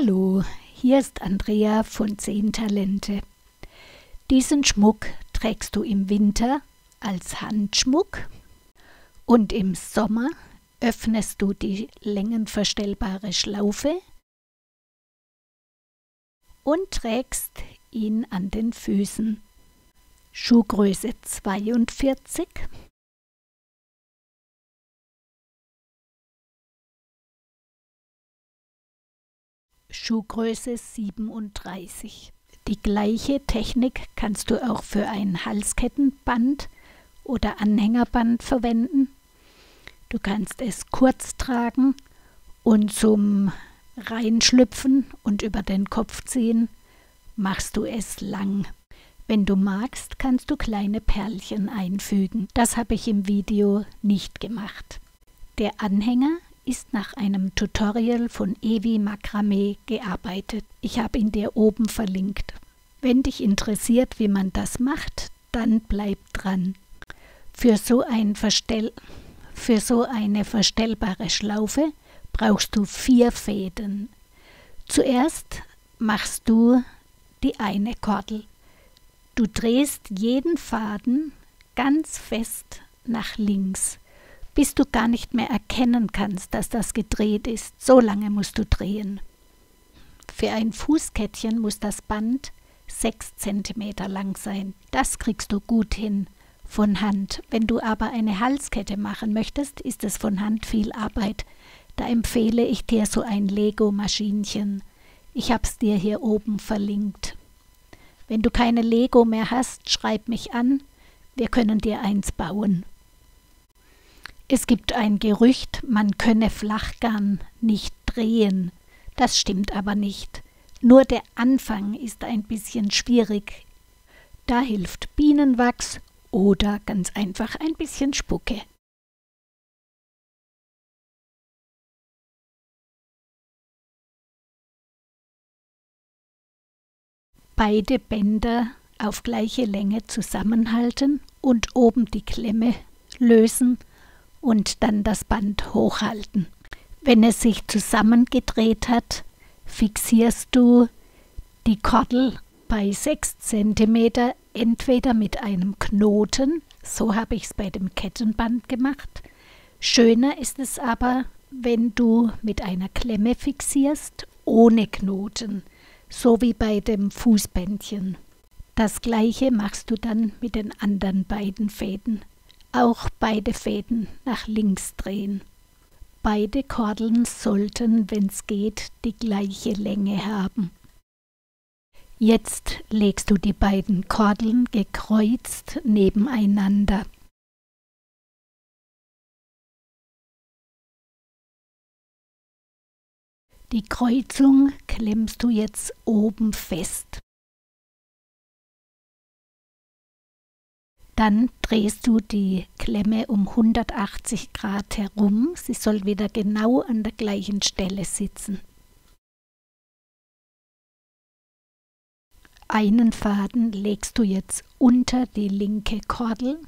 Hallo, hier ist Andrea von 10 Talente. Diesen Schmuck trägst du im Winter als Handschmuck und im Sommer öffnest du die längenverstellbare Schlaufe und trägst ihn an den Füßen. Schuhgröße 42, Schuhgröße 37. Die gleiche Technik kannst du auch für ein Halskettenband oder Anhängerband verwenden. Du kannst es kurz tragen und zum Reinschlüpfen und über den Kopf ziehen machst du es lang. Wenn du magst, kannst du kleine Perlchen einfügen. Das habe ich im Video nicht gemacht. Der Anhänger ist nach einem Tutorial von Evi Makramee gearbeitet. Ich habe ihn dir oben verlinkt. Wenn dich interessiert, wie man das macht, dann bleib dran. Für so eine verstellbare Schlaufe brauchst du 4 Fäden. Zuerst machst du die eine Kordel. Du drehst jeden Faden ganz fest nach links, bis du gar nicht mehr erkennen kannst, dass das gedreht ist. So lange musst du drehen. Für ein Fußkettchen muss das Band 6 cm lang sein. Das kriegst du gut hin von Hand. Wenn du aber eine Halskette machen möchtest, ist es von Hand viel Arbeit. Da empfehle ich dir so ein Lego-Maschinchen. Ich habe es dir hier oben verlinkt. Wenn du keine Lego mehr hast, schreib mich an. Wir können dir eins bauen. Es gibt ein Gerücht, man könne Flachgarn nicht drehen. Das stimmt aber nicht. Nur der Anfang ist ein bisschen schwierig. Da hilft Bienenwachs oder ganz einfach ein bisschen Spucke. Beide Bänder auf gleiche Länge zusammenhalten und oben die Klemme lösen und dann das Band hochhalten. Wenn es sich zusammengedreht hat, fixierst du die Kordel bei 6 cm entweder mit einem Knoten, so habe ich es bei dem Kettenband gemacht. Schöner ist es aber, wenn du mit einer Klemme fixierst, ohne Knoten, so wie bei dem Fußbändchen. Das gleiche machst du dann mit den anderen beiden Fäden. Auch beide Fäden nach links drehen. Beide Kordeln sollten, wenn es geht, die gleiche Länge haben. Jetzt legst du die beiden Kordeln gekreuzt nebeneinander. Die Kreuzung klemmst du jetzt oben fest. Dann drehst du die Klemme um 180 Grad herum. Sie soll wieder genau an der gleichen Stelle sitzen. Einen Faden legst du jetzt unter die linke Kordel.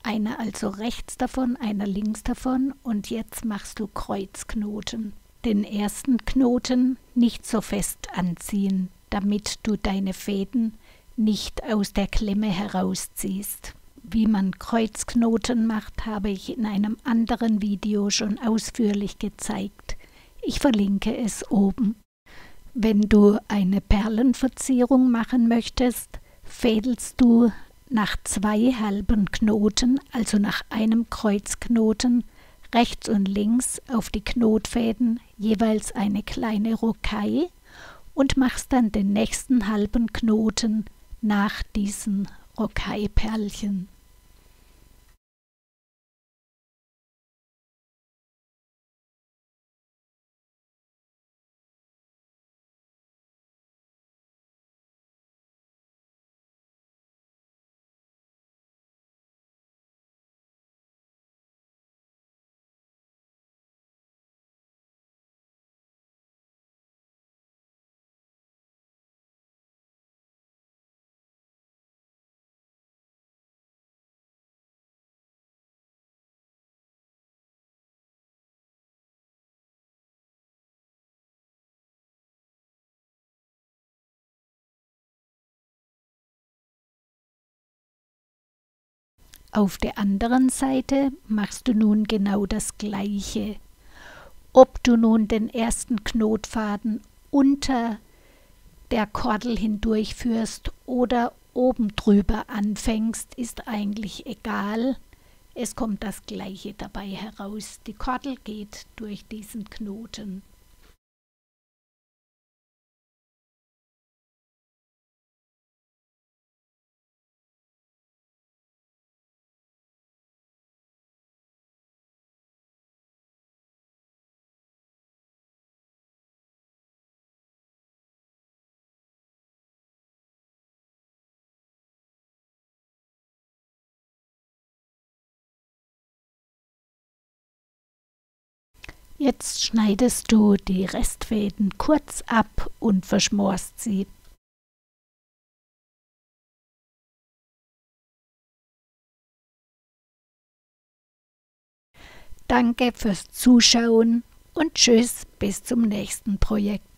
Einer also rechts davon, einer links davon und jetzt machst du Kreuzknoten. Den ersten Knoten nicht so fest anziehen, damit du deine Fäden nicht aus der Klemme herausziehst. Wie man Kreuzknoten macht, habe ich in einem anderen Video schon ausführlich gezeigt. Ich verlinke es oben. Wenn du eine Perlenverzierung machen möchtest, fädelst du nach 2 halben Knoten, also nach einem Kreuzknoten, rechts und links auf die Knotfäden jeweils eine kleine Rocaille und machst dann den nächsten halben Knoten nach diesen Rocaille-Perlchen. Auf der anderen Seite machst du nun genau das Gleiche. Ob du nun den ersten Knotfaden unter der Kordel hindurchführst oder oben drüber anfängst, ist eigentlich egal. Es kommt das Gleiche dabei heraus. Die Kordel geht durch diesen Knoten. Jetzt schneidest du die Restfäden kurz ab und verschmorst sie. Danke fürs Zuschauen und tschüss, bis zum nächsten Projekt.